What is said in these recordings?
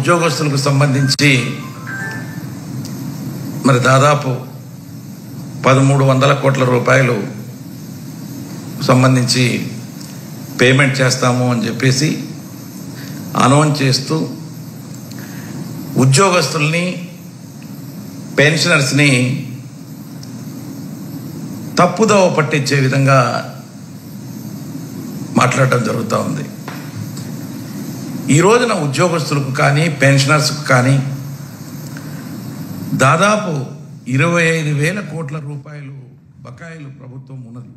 ఉద్యోగస్తులకు సంబంధించి మరి దాదాపు 1300 కోట్ల రూపాయలు సంబంధించి పేమెంట్ చేస్తాము అని చెప్పేసి అనౌన్స్ చేస్తూ ఉద్యోగస్తుల్ని పెన్షనర్స్ని తప్పుదోవ పట్టించే విధంగా మాట్లాడటం జరుగుతూ ఉంది. ఈ రోజున ఉద్యోగస్తులకు కానీ పెన్షనర్స్కు కానీ దాదాపు 25,000 కోట్ల రూపాయలు బకాయిలు ప్రభుత్వం ఉన్నది.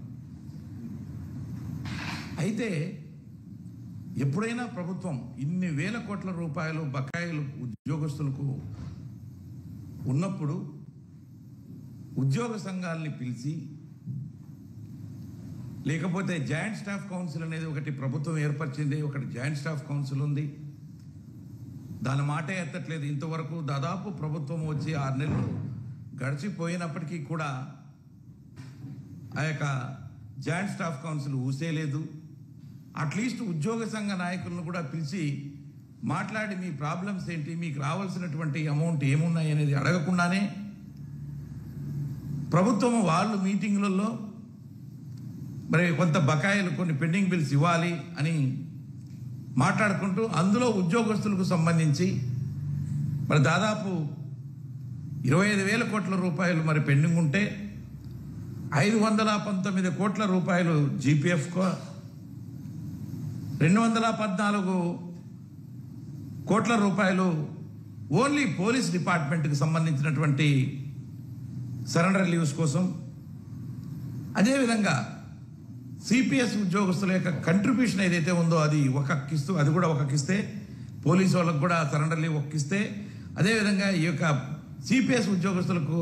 అయితే ఎప్పుడైనా ప్రభుత్వం ఇన్ని వేల కోట్ల రూపాయలు బకాయిలు ఉద్యోగస్తులకు ఉన్నప్పుడు ఉద్యోగ సంఘాలని పిలిచి, లేకపోతే జాయింట్ స్టాఫ్ కౌన్సిల్ అనేది ఒకటి ప్రభుత్వం ఏర్పరిచింది, ఒకటి జాయింట్ స్టాఫ్ కౌన్సిల్ ఉంది, దాని మాటే ఎత్తట్లేదు. ఇంతవరకు దాదాపు ప్రభుత్వం వచ్చి 6 నెలలు గడిచిపోయినప్పటికీ కూడా ఆ యొక్క జాయింట్ స్టాఫ్ కౌన్సిల్ ఊసేలేదు. అట్లీస్ట్ ఉద్యోగ సంఘ నాయకులను కూడా పిలిచి మాట్లాడి మీ ప్రాబ్లమ్స్ ఏంటి, మీకు రావాల్సినటువంటి అమౌంట్ ఏమున్నాయి అనేది అడగకుండానే ప్రభుత్వం వాళ్ళు మీటింగులలో మరి కొంత బకాయిలు, కొన్ని పెండింగ్ బిల్స్ ఇవ్వాలి అని మాట్లాడుకుంటూ అందులో ఉద్యోగస్తులకు సంబంధించి మరి దాదాపు 25,000 కోట్ల రూపాయలు మరి పెండింగ్ ఉంటే 519 కోట్ల రూపాయలు జీపీఎఫ్కో, 214 కోట్ల రూపాయలు ఓన్లీ పోలీస్ డిపార్ట్మెంట్కి సంబంధించినటువంటి సరెండర్ లీవ్స్ కోసం, అదేవిధంగా సిపిఎస్ ఉద్యోగస్తుల యొక్క కంట్రిబ్యూషన్ ఏదైతే ఉందో అది అది కూడా ఒకకిస్తే, పోలీసు వాళ్ళకు కూడా సరెండర్ లీవ్ ఒక్కిస్తే, అదేవిధంగా ఈ యొక్క సిపిఎస్ ఉద్యోగస్తులకు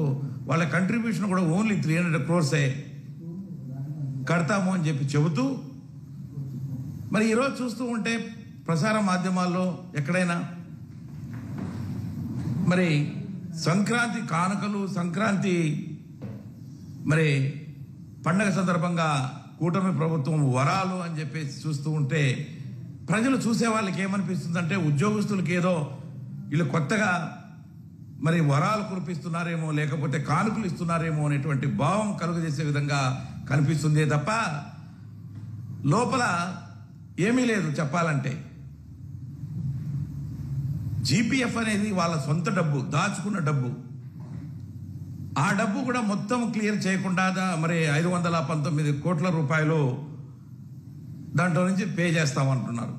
వాళ్ళ కంట్రిబ్యూషన్ కూడా ఓన్లీ 300 crores కడతాము అని చెప్పి చెబుతూ మరి ఈరోజు చూస్తూ ఉంటే ప్రసార మాధ్యమాల్లో ఎక్కడైనా మరి సంక్రాంతి కానుకలు, సంక్రాంతి మరి పండగ సందర్భంగా కూటమి ప్రభుత్వం వరాలు అని చెప్పేసి చూస్తూ ఉంటే ప్రజలు చూసే వాళ్ళకి ఏమనిపిస్తుందంటే ఉద్యోగస్తులకి ఏదో వీళ్ళు కొత్తగా మరి వరాలు కురిపిస్తున్నారేమో, లేకపోతే కానుకలు ఇస్తున్నారేమో అనేటువంటి భావం కలుగజేసే విధంగా కనిపిస్తుందే తప్ప లోపల ఏమీ లేదు. చెప్పాలంటే జీపీఎఫ్ అనేది వాళ్ళ సొంత డబ్బు, దాచుకున్న డబ్బు. ఆ డబ్బు కూడా మొత్తం క్లియర్ చేయకుండా మరి 519 కోట్ల రూపాయలు దాంట్లో నుంచి పే చేస్తామంటున్నారు.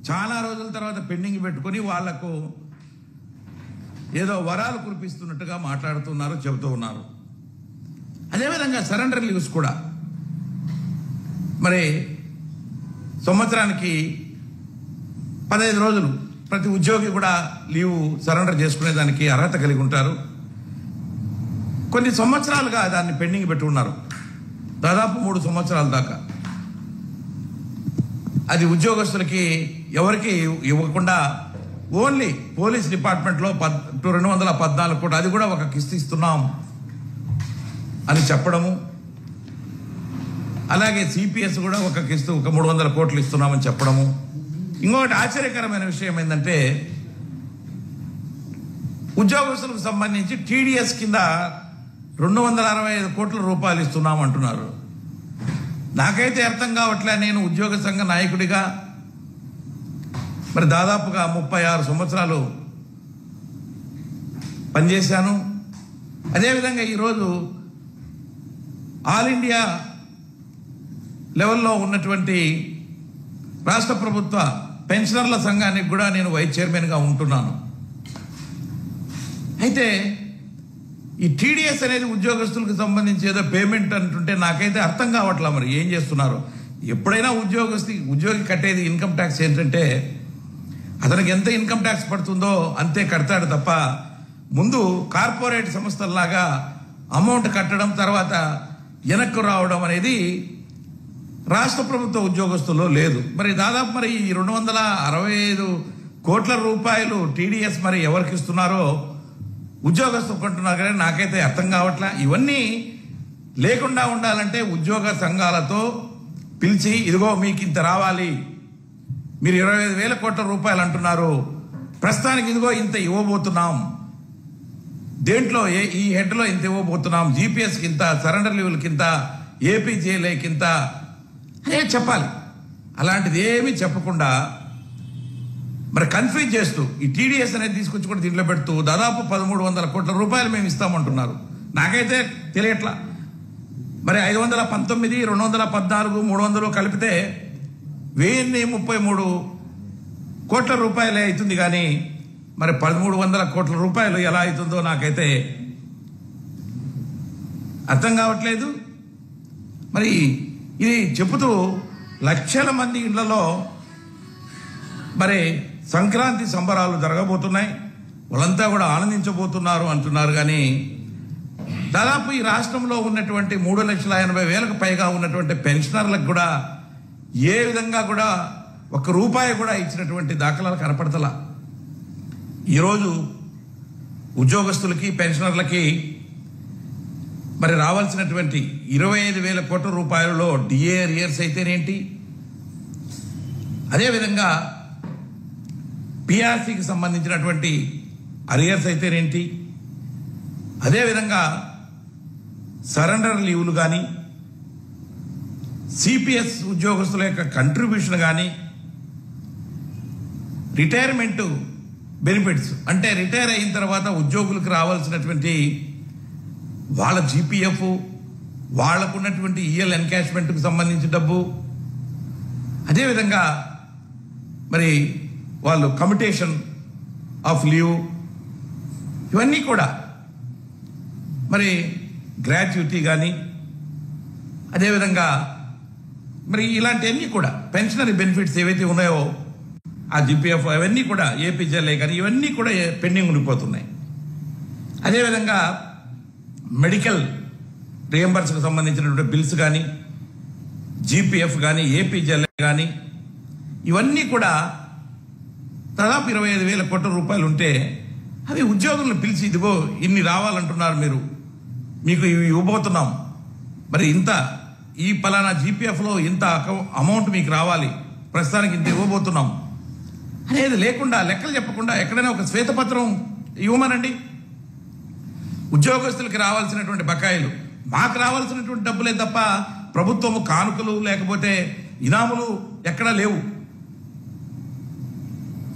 చాలా రోజుల తర్వాత పెండింగ్ పెట్టుకొని వాళ్లకు ఏదో వరాలు కురిపిస్తున్నట్టుగా మాట్లాడుతున్నారు, చెబుతూ ఉన్నారు. అదేవిధంగా సరెండర్ లీవ్స్ కూడా మరి సంవత్సరానికి 15 రోజులు ప్రతి ఉద్యోగి కూడా లీవ్ సరెండర్ చేసుకునేదానికి అర్హత కలిగి ఉంటారు. కొన్ని సంవత్సరాలుగా దాన్ని పెండింగ్ పెట్టి ఉన్నారు, దాదాపు 3 సంవత్సరాల దాకా. అది ఉద్యోగస్తులకి ఎవరికి ఇవ్వకుండా ఓన్లీ పోలీస్ డిపార్ట్మెంట్లో 214 కోట్లు, అది కూడా ఒక కిస్తు ఇస్తున్నాం అని చెప్పడము, అలాగే సిపిఎస్ కూడా ఒక కిస్తు ఒక 300 కోట్లు ఇస్తున్నామని చెప్పడము. ఇంకొకటి ఆశ్చర్యకరమైన విషయం ఏంటంటే ఉద్యోగస్తులకు సంబంధించి టీడీఎస్ కింద 265 కోట్ల రూపాయలు ఇస్తున్నామంటున్నారు. నాకైతే అర్థం కావట్లే. నేను ఉద్యోగ సంఘ నాయకుడిగా మరి దాదాపుగా 36 సంవత్సరాలు పనిచేశాను. అదేవిధంగా ఈరోజు ఆల్ ఇండియా లెవెల్లో ఉన్నటువంటి రాష్ట్ర ప్రభుత్వ పెన్షనర్ల సంఘానికి కూడా నేను వైస్ చైర్మన్గా ఉంటున్నాను. అయితే ఈ టీడీఎస్ అనేది ఉద్యోగస్తులకు సంబంధించి ఏదో పేమెంట్ అంటుంటే నాకైతే అర్థం కావట్లా. మరి ఏం చేస్తున్నారు? ఎప్పుడైనా ఉద్యోగి కట్టేది ఇన్కమ్ ట్యాక్స్ ఏంటంటే అతనికి ఎంత ఇన్కమ్ ట్యాక్స్ పడుతుందో అంతే కడతాడు తప్ప ముందు కార్పొరేట్ సంస్థల్లాగా అమౌంట్ కట్టడం తర్వాత వెనక్కు రావడం అనేది రాష్ట్ర ప్రభుత్వ ఉద్యోగస్తుల్లో లేదు. మరి దాదాపు మరి ఈ 265 కోట్ల రూపాయలు టీడీఎస్ మరి ఎవరికి ఇస్తున్నారో ఉద్యోగస్తులు కొంటున్నారు కానీ నాకైతే అర్థం కావట్లా. ఇవన్నీ లేకుండా ఉండాలంటే ఉద్యోగ సంఘాలతో పిలిచి ఇదిగో మీకు ఇంత రావాలి, మీరు 25,000 కోట్ల రూపాయలు అంటున్నారు, ప్రస్తుతానికి ఇదిగో ఇంత ఇవ్వబోతున్నాం, దేంట్లో ఈ హెడ్లో ఇంత ఇవ్వబోతున్నాం, జీపీఎస్కి ఇంత, సరెండర్ లీవులకి ఇంత, ఏపీజేఏలకి ఇంత అనే చెప్పాలి. అలాంటిది ఏమీ చెప్పకుండా మరి కన్ఫ్యూజ్ చేస్తూ ఈ టీడీఎస్ అనేది తీసుకొచ్చి కూడా దీంట్లో పెడుతూ దాదాపు 1300 కోట్ల రూపాయలు మేము ఇస్తామంటున్నారు. నాకైతే తెలియట్లా. మరి 519, 214, 300 కలిపితే 1033 కోట్ల రూపాయలే అవుతుంది. కానీ మరి 1300 కోట్ల రూపాయలు ఎలా అవుతుందో నాకైతే అర్థం కావట్లేదు. మరి ఇది చెబుతూ లక్షల మంది ఇళ్లలో మరి సంక్రాంతి సంబరాలు జరగబోతున్నాయి, వాళ్ళంతా కూడా ఆనందించబోతున్నారు అంటున్నారు. కానీ దాదాపు ఈ రాష్ట్రంలో ఉన్నటువంటి 3,80,000 పైగా ఉన్నటువంటి పెన్షనర్లకు కూడా ఏ విధంగా కూడా ₹1 కూడా ఇచ్చినటువంటి దాఖలాలు కనపడతలా. ఈరోజు ఉద్యోగస్తులకి, పెన్షనర్లకి మరి రావాల్సినటువంటి 25,000 కోట్ల రూపాయలలో డిఏ అరియర్స్ అయితేనేంటి, అదేవిధంగా పిఆర్సీకి సంబంధించినటువంటి అరియర్స్ అయితేనేంటి, అదేవిధంగా సరెండర్ లీవులు కానీ, సిపిఎస్ ఉద్యోగస్తుల యొక్క కంట్రిబ్యూషన్ కానీ, రిటైర్మెంట్ బెనిఫిట్స్ అంటే రిటైర్ అయిన తర్వాత ఉద్యోగులకు రావాల్సినటువంటి వాళ్ళ జీపీఎఫ్, వాళ్లకున్నటువంటి ఈఎల్ ఎన్కాష్మెంట్కి సంబంధించిన డబ్బు, అదేవిధంగా మరి వాళ్ళు కమ్యుటేషన్ ఆఫ్ లీవ్, ఇవన్నీ కూడా మరి గ్రాట్యుటీ కానీ, అదేవిధంగా మరి ఇలాంటివన్నీ కూడా పెన్షనరీ బెనిఫిట్స్ ఏవైతే ఉన్నాయో ఆ జీపీఎఫ్ అవన్నీ కూడా, ఏపీజేఏలే కానీ ఇవన్నీ కూడా పెండింగ్ ఉండిపోతున్నాయి. అదేవిధంగా మెడికల్ రియంబర్స్కి సంబంధించినటువంటి బిల్స్ కానీ, జీపీఎఫ్ కానీ, ఏపీజేఏలే కానీ ఇవన్నీ కూడా దాదాపు 25,000 కోట్ల రూపాయలు ఉంటే అవి ఉద్యోగులను పిలిచి ఇదిగో ఇన్ని రావాలంటున్నారు, మీకు ఇవి ఇవ్వబోతున్నాం, మరి ఇంత ఈ పలానా జీపీఎఫ్లో ఇంత అమౌంట్ మీకు రావాలి, ప్రస్తుతానికి ఇంత ఇవ్వబోతున్నాం అనేది లేకుండా, లెక్కలు చెప్పకుండా ఎక్కడైనా ఒక శ్వేతపత్రం ఇవ్వమనండి. ఉద్యోగస్తులకి రావాల్సినటువంటి బకాయిలు, మాకు రావాల్సినటువంటి డబ్బులే తప్ప ప్రభుత్వము కానుకలు లేకపోతే ఇనాములు ఎక్కడా లేవు.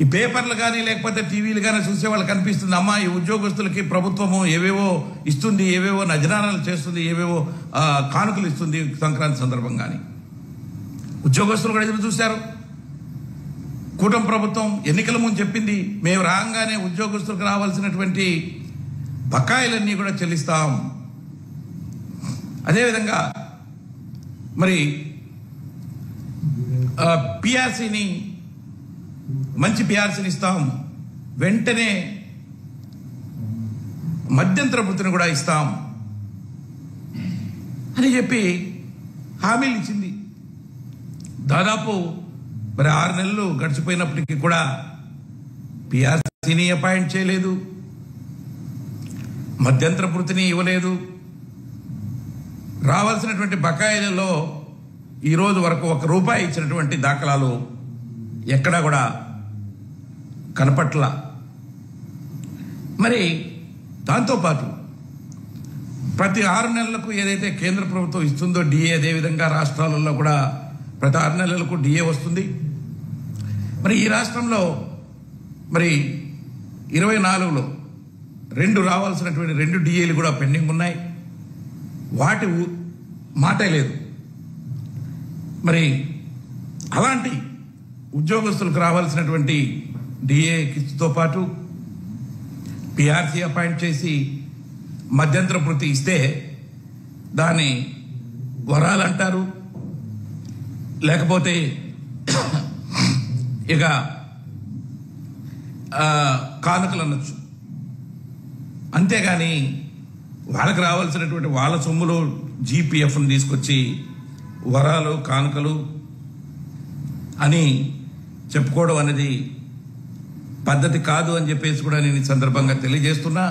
ఈ పేపర్లు కానీ లేకపోతే టీవీలు కానీ చూసే వాళ్ళకి కనిపిస్తుంది, అమ్మా ఈ ఉద్యోగస్తులకి ప్రభుత్వము ఏవేవో ఇస్తుంది, ఏవేవో నజరానాలు చేస్తుంది, ఏవేవో కానుకలు ఇస్తుంది సంక్రాంతి సందర్భంగాని. ఉద్యోగస్తులు కూడా ఎదురు చూశారు. కూటమి ప్రభుత్వం ఎన్నికల ముందు చెప్పింది, మేము రాగానే ఉద్యోగస్తులకు రావాల్సినటువంటి బకాయిలన్నీ కూడా చెల్లిస్తాం, అదేవిధంగా మరి పిఆర్సీని మంచి పిఆర్సీని ఇస్తాం, వెంటనే మధ్యంతర వృత్తిని కూడా ఇస్తాం అని చెప్పి హామీలు ఇచ్చింది. దాదాపు మరి 6 నెలలు గడిచిపోయినప్పటికీ కూడా పిఆర్సీని అపాయింట్ చేయలేదు, మధ్యంతర వృత్తిని ఇవ్వలేదు. రావాల్సినటువంటి బకాయిలలో ఈరోజు వరకు ₹1 ఇచ్చినటువంటి దాఖలాలు ఎక్కడా కూడా కనపట్ల. మరి దాంతోపాటు ప్రతి 6 నెలలకు ఏదైతే కేంద్ర ప్రభుత్వం ఇస్తుందో డిఏ, అదేవిధంగా రాష్ట్రాలలో కూడా ప్రతి 6 నెలలకు డిఏ వస్తుంది. మరి ఈ రాష్ట్రంలో మరి 24లో 2 రావాల్సినటువంటి 2 డిఏలు కూడా పెండింగ్ ఉన్నాయి, వాటి మాటే లేదు. మరి అలాంటి ఉద్యోగస్తులకు రావాల్సినటువంటి డిఏ కిస్తో పాటు పిఆర్సీ అపాయింట్ చేసి మధ్యంతర వృత్తి ఇస్తే దాన్ని వరాలంటారు, లేకపోతే ఇక కానుకలు అనొచ్చు. అంతేగాని వాళ్ళకి రావాల్సినటువంటి వాళ్ళ సొమ్ములో జీపీఎఫ్ని తీసుకొచ్చి వరాలు, కానుకలు అని చెప్పుకోవడం అనేది పద్ధతి కాదు అని చెప్పేసి కూడా నేను ఈ సందర్భంగా తెలియజేస్తున్నా.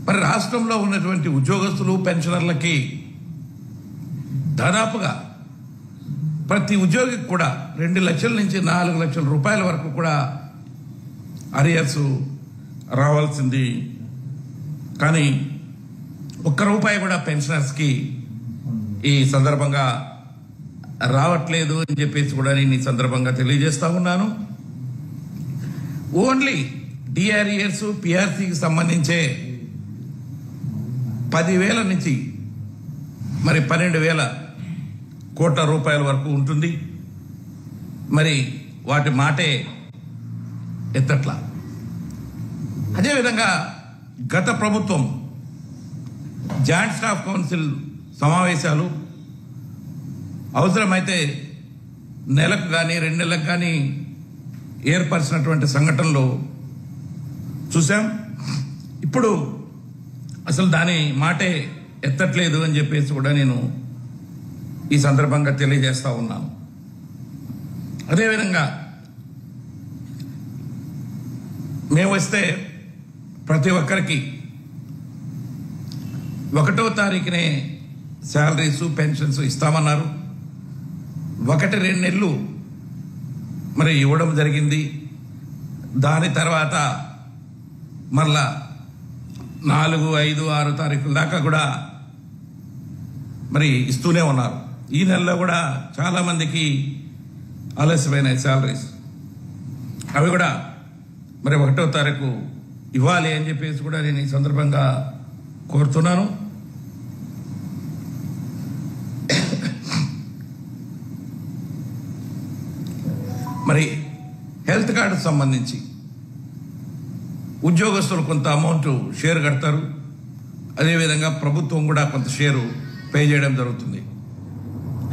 మరి రాష్ట్రంలో ఉన్నటువంటి ఉద్యోగస్తులు, పెన్షనర్లకి దాదాపుగా ప్రతి ఉద్యోగికి కూడా 2 లక్షల నుంచి 4 లక్షల రూపాయల వరకు కూడా అరియర్స్ రావాల్సింది, కానీ ₹1 కూడా పెన్షనర్స్కి ఈ సందర్భంగా రావట్లేదు అని చెప్పేసి కూడా నేను ఈ సందర్భంగా తెలియజేస్తా ఉన్నాను. ఓన్లీ డిఆర్ఈఎస్ పిఆర్సీకి సంబంధించే 10,000 నుంచి మరి 12,000 కోట్ల రూపాయల వరకు ఉంటుంది. మరి వాటి మాటే ఎత్తట్లా. అదేవిధంగా గత ప్రభుత్వం జాయింట్ స్టాఫ్ కౌన్సిల్ సమావేశాలు అవసరమైతే నెలకు కానీ 2 నెలలకు కానీ ఏర్పరిచినటువంటి సంఘటనలు చూసాం. ఇప్పుడు అసలు దాని మాటే ఎత్తట్లేదు అని చెప్పేసి కూడా నేను ఈ సందర్భంగా తెలియజేస్తా ఉన్నాను. అదేవిధంగా మేము వస్తే ప్రతి ఒక్కరికి 1వ తారీఖునే శాలరీస్ పెన్షన్స్ ఇస్తామన్నారు. 1-2 నెలలు మరి ఇవ్వడం జరిగింది. దాని తర్వాత మళ్ళా 4, 5, 6 తారీఖుల దాకా కూడా మరి ఇస్తూనే ఉన్నారు. ఈ నెలలో కూడా చాలా మందికి ఆలస్యమైన శాలరీస్ అవి కూడా మరి 1వ తారీఖు ఇవ్వాలి అని చెప్పేసి కూడా నేను ఈ సందర్భంగా కోరుతున్నాను. మరి హెల్త్ కార్డుకు సంబంధించి ఉద్యోగస్తులు కొంత అమౌంట్ షేర్ కడతారు. అదేవిధంగా ప్రభుత్వం కూడా కొంత షేరు పే చేయడం జరుగుతుంది.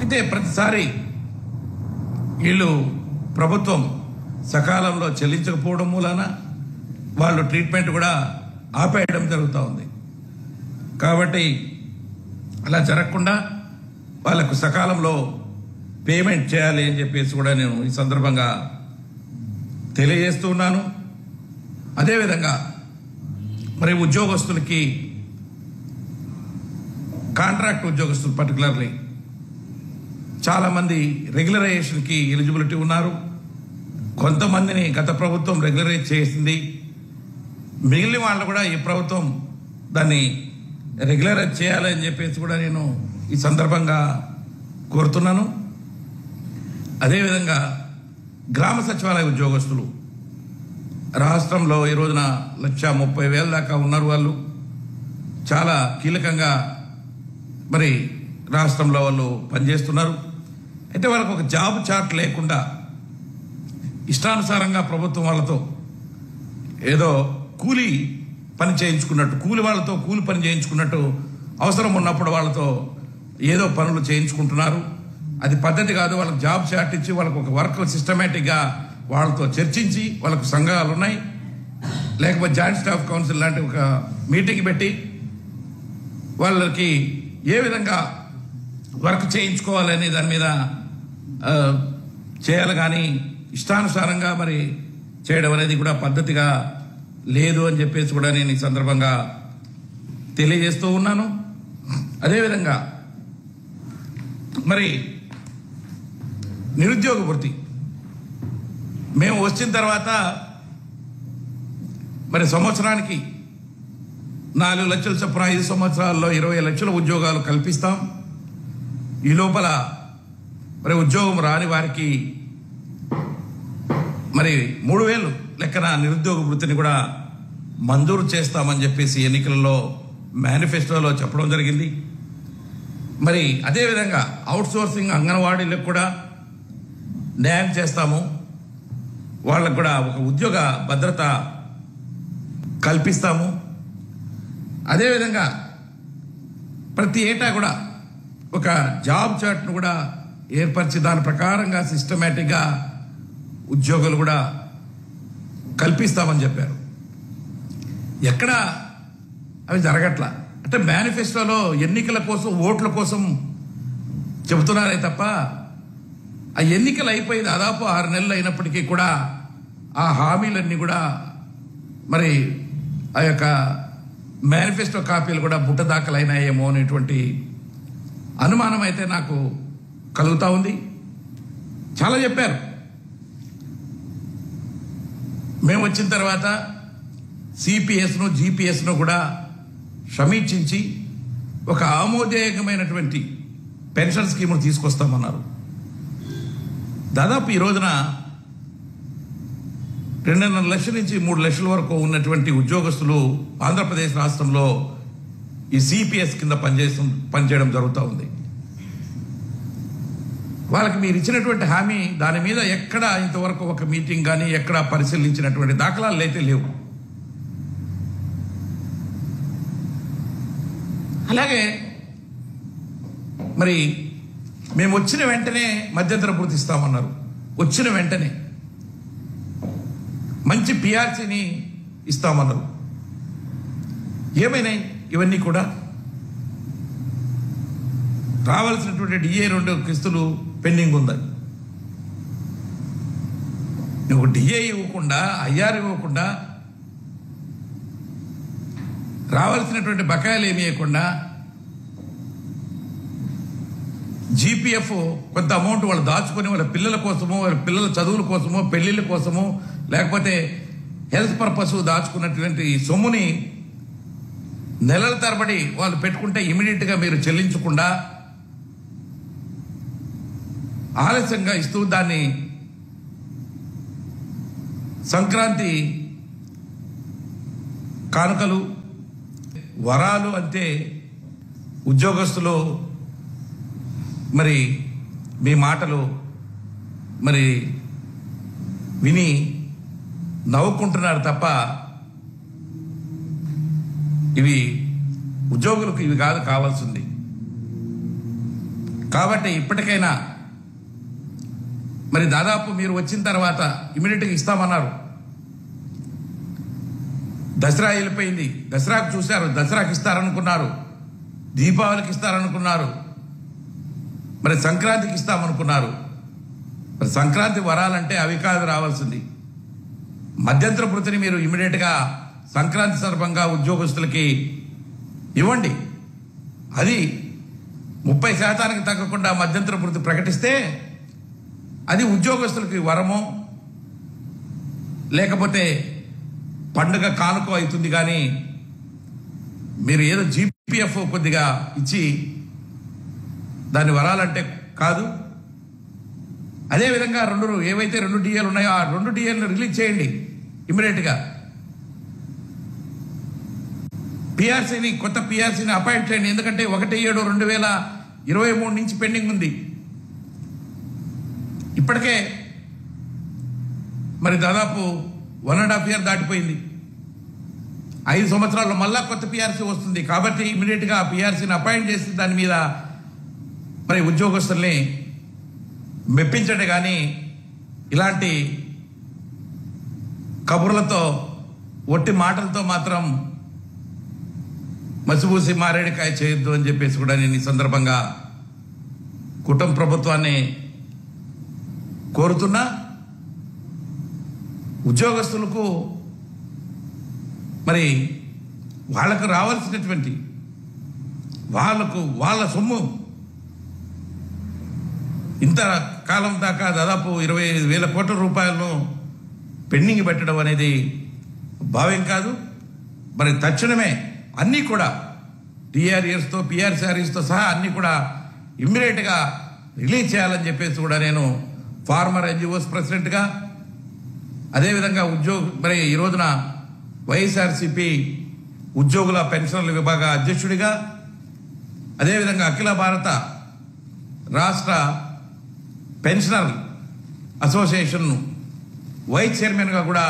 అయితే ప్రతిసారి వీళ్ళు ప్రభుత్వం సకాలంలో చెల్లించకపోవడం మూలాన వాళ్ళు ట్రీట్మెంట్ కూడా ఆపేయడం జరుగుతూ ఉంది. కాబట్టి అలా జరగకుండా వాళ్ళకు సకాలంలో పేమెంట్ చేయాలి అని చెప్పేసి కూడా నేను ఈ సందర్భంగా తెలియజేస్తూ ఉన్నాను. అదేవిధంగా మరి ఉద్యోగస్తులకి కాంట్రాక్ట్ ఉద్యోగస్తులు పర్టికులర్లీ చాలామంది రెగ్యులరైజేషన్కి ఎలిజిబిలిటీ ఉన్నారు. కొంతమందిని గత ప్రభుత్వం రెగ్యులరైజ్ చేసింది. మిగిలిన వాళ్ళు కూడా ఈ ప్రభుత్వం దాన్ని రెగ్యులరైజ్ చేయాలని చెప్పేసి కూడా నేను ఈ సందర్భంగా కోరుతున్నాను. అదేవిధంగా గ్రామ సచివాలయ ఉద్యోగస్తులు రాష్ట్రంలో ఈ రోజున 130,000 దాకా ఉన్నారు. వాళ్ళు చాలా కీలకంగా మరి రాష్ట్రంలో వాళ్ళు పనిచేస్తున్నారు. అయితే వాళ్ళకు ఒక జాబ్ చార్ట్ లేకుండా ఇష్టానుసారంగా ప్రభుత్వం వాళ్ళతో ఏదో కూలి పని చేయించుకున్నట్టు, కూలి వాళ్ళతో కూలి పని చేయించుకున్నట్టు అవసరం ఉన్నప్పుడు వాళ్ళతో ఏదో పనులు చేయించుకుంటున్నారు. అది పద్ధతి కాదు. వాళ్ళకి జాబ్ చార్ట్ ఇచ్చి వాళ్ళకు ఒక వర్క్ సిస్టమేటిక్గా వాళ్ళతో చర్చించి, వాళ్ళకు సంఘాలు ఉన్నాయి, లేకపోతే జాయింట్ స్టాఫ్ కౌన్సిల్ లాంటి ఒక మీటింగ్ పెట్టి వాళ్ళకి ఏ విధంగా వర్క్ చేయించుకోవాలని దాని మీద చేయాలి. కానీ ఇష్టానుసారంగా మరి చేయడం అనేది కూడా పద్ధతిగా లేదు అని చెప్పేసి కూడా నేను ఈ సందర్భంగా తెలియజేస్తూ ఉన్నాను. అదేవిధంగా మరి నిరుద్యోగ వృత్తి మేము వచ్చిన తర్వాత మరి సంవత్సరానికి 4 లక్షల చొప్పున 5 సంవత్సరాల్లో 20 లక్షల ఉద్యోగాలు కల్పిస్తాం. ఈ లోపల మరి ఉద్యోగం రాని వారికి మరి 3,000 లెక్కన నిరుద్యోగ వృత్తిని కూడా మంజూరు చేస్తామని చెప్పేసి ఎన్నికలలో మేనిఫెస్టోలో చెప్పడం జరిగింది. మరి అదేవిధంగా అవుట్ సోర్సింగ్ అంగన్వాడీలకు కూడా న్యాయం చేస్తాము. వాళ్ళకు కూడా ఒక ఉద్యోగ భద్రత కల్పిస్తాము. అదేవిధంగా ప్రతి ఏటా కూడా ఒక జాబ్ చార్ట్ను కూడా ఏర్పరిచి దాని ప్రకారంగా సిస్టమేటిక్గా ఉద్యోగులు కూడా కల్పిస్తామని చెప్పారు. ఎక్కడ అవి జరగట్లా. అంటే మేనిఫెస్టోలో ఎన్నికల కోసం, ఓట్ల కోసం చెబుతున్నారే తప్ప ఆ ఎన్నికలు అయిపోయి దాదాపు 6 నెలలు అయినప్పటికీ కూడా ఆ హామీలన్నీ కూడా మరి ఆ యొక్క మేనిఫెస్టో కాపీలు కూడా బుట్ట దాఖలైనాయేమో అనేటువంటి అనుమానం అయితే నాకు కలుగుతూ ఉంది. చాలా చెప్పారు. మేము వచ్చిన తర్వాత సిపిఎస్ను జిపిఎస్ను కూడా సమీక్షించి ఒక ఆమోదయోగ్యమైనటువంటి పెన్షన్ స్కీమును తీసుకొస్తామన్నారు. దాదాపు ఈ రోజున 2.5 లక్షల నుంచి 3 లక్షల వరకు ఉన్నటువంటి ఉద్యోగస్తులు ఆంధ్రప్రదేశ్ రాష్ట్రంలో ఈ సిపిఎస్ కింద పనిచేయడం జరుగుతూ ఉంది. వాళ్ళకి మీరు ఇచ్చినటువంటి హామీ దాని మీద ఎక్కడ ఇంతవరకు ఒక మీటింగ్ కానీ ఎక్కడ పరిశీలించినటువంటి దాఖలాలు అయితే లేవు. అలాగే మరి మేము వచ్చిన వెంటనే మధ్యంతర భృతి ఇస్తామన్నారు. వచ్చిన వెంటనే మంచి పిఆర్సీని ఇస్తామన్నారు. ఏమైనాయి ఇవన్నీ కూడా? రావాల్సినటువంటి డిఏ 2 కిస్తులు పెండింగ్ ఉంది. నువ్వు డిఏ ఇవ్వకుండా, ఐఆర్ ఇవ్వకుండా, రావాల్సినటువంటి బకాయిలు ఏమి ఇవ్వకుండా, జీపీఎఫ్ కొంత అమౌంట్ వాళ్ళు దాచుకొని వాళ్ళ పిల్లల కోసమో, వాళ్ళ పిల్లల చదువుల కోసమో, పెళ్లిళ్ళ కోసమో, లేకపోతే హెల్త్ పర్పస్ దాచుకున్నటువంటి సొమ్ముని నెలల తరబడి వాళ్ళు పెట్టుకుంటే ఇమీడియట్గా మీరు చెల్లించకుండా ఆలస్యంగా ఇస్తూ దాన్ని సంక్రాంతి కానుకలు, వరాలు అంటే ఉద్యోగస్తులు మరి మీ మాటలు మరి విని నవ్వుకుంటున్నారు తప్ప ఇవి ఉద్యోగులకు ఇవి కాదు కావాల్సింది. కాబట్టి ఇప్పటికైనా మరి దాదాపు మీరు వచ్చిన తర్వాత ఇమీడియట్గా ఇస్తామన్నారు. దసరా వెళ్ళిపోయింది, దసరాకు చూశారు, దసరాకి ఇస్తారనుకున్నారు, దీపావళికి ఇస్తారనుకున్నారు, మరి సంక్రాంతికి ఇస్తామనుకున్నారు. మరి సంక్రాంతి వరాలంటే అవి కాదు రావాల్సింది. మధ్యంతర భృతిని మీరు ఇమీడియట్గా సంక్రాంతి సందర్భంగా ఉద్యోగస్తులకి ఇవ్వండి. అది 30% తగ్గకుండా మధ్యంతర భృతి ప్రకటిస్తే అది ఉద్యోగస్తులకి వరమో లేకపోతే పండుగ కానుక అవుతుంది. కానీ మీరు ఏదో జీపీఎఫ్ కొద్దిగా ఇచ్చి దాన్ని వరాలంటే కాదు. అదేవిధంగా ఏవైతే 2 డిఏలు ఉన్నాయో ఆ 2 డిఏలను రిలీజ్ చేయండి ఇమీడియట్గా. పిఆర్సీని, కొత్త పిఆర్సీని అపాయింట్ చేయండి. ఎందుకంటే 1/7/2023 నుంచి పెండింగ్ ఉంది. ఇప్పటికే మరి దాదాపు 1.5 year దాటిపోయింది. 5 సంవత్సరాల్లో మళ్ళా కొత్త పిఆర్సీ వస్తుంది. కాబట్టి ఇమీడియట్గా ఆ పిఆర్సీని అపాయింట్ చేసి దాని మీద మరి ఉద్యోగస్తుల్ని మెప్పించండి. కానీ ఇలాంటి కబుర్లతో, ఒట్టి మాటలతో మాత్రం మసిబూసి మారేడికాయ చేయొద్దు అని చెప్పేసి కూడా నేను ఈ సందర్భంగా కుటుంబ ప్రభుత్వాన్ని కోరుతున్నా. ఉద్యోగస్తులకు మరి వాళ్ళకు రావాల్సినటువంటి వాళ్ళ సొమ్ము ఇంత కాలం దాకా దాదాపు 25,000 కోట్ల రూపాయలను పెండింగ్ పెట్టడం అనేది భావ్యం కాదు. మరి తక్షణమే అన్నీ కూడా టీఆర్ఎస్తో, పిఆర్సీఆర్ఎస్తో సహా అన్నీ కూడా ఇమ్మీడియట్గా రిలీజ్ చేయాలని చెప్పేసి కూడా నేను ఫార్మర్ ఎన్జిఓస్ ప్రెసిడెంట్గా, అదేవిధంగా మరి ఈ రోజున వైఎస్ఆర్సీపీ ఉద్యోగుల పెన్షన్ల విభాగ అధ్యక్షుడిగా, అదేవిధంగా అఖిల భారత రాష్ట్ర పెన్షనర్ అసోసియేషన్ వైస్ చైర్మన్గా కూడా